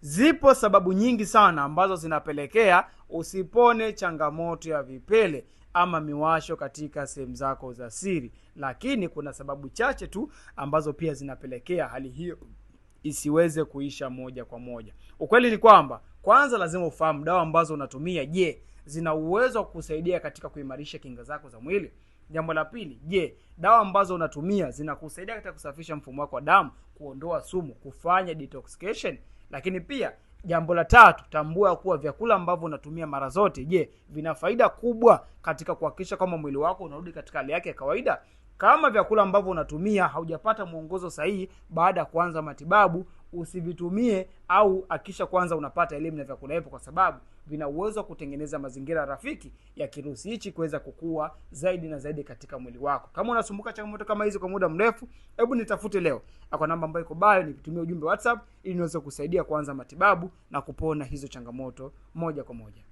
Zipo sababu nyingi sana ambazo zinapelekea usipone changamoto ya vipele ama miwasho katika sehemu zako za siri, lakini kuna sababu chache tu ambazo pia zinapelekea hali hiyo isiweze kuisha moja kwa moja. Ukweli ni kwamba kwanza lazima ufahamu dawa ambazo unatumia, je, zina uwezo wa kusaidia katika kuimarisha kinga zako za mwili? Jambo la pili, je, dawa ambazo unatumia zinakusaidia katika kusafisha mfumo wako wa damu, kuondoa sumu, kufanya detoxification? Lakini pia jambo la tatu, tambua kuwa vyakula ambavyo unatumia mara zote, je, vina faida kubwa katika kuhakikisha kama mwili wako unarudi katika hali yake ya kawaida? Kama vyakula ambavyo unatumia haujapata mwongozo sahihi baada ya kuanza matibabu, usivitumie, au hakisha kwanza unapata elimu na vyakula hivyo, kwa sababu vina uwezo wa kutengeneza mazingira rafiki ya kirusi hichi kuweza kukua zaidi na zaidi katika mwili wako. Kama unasumbuka changamoto kama hizi kwa muda mrefu, hebu nitafute leo kwa namba ambayo iko bio, nitumie ujumbe WhatsApp ili niweze kusaidia kuanza matibabu na kupona hizo changamoto moja kwa moja.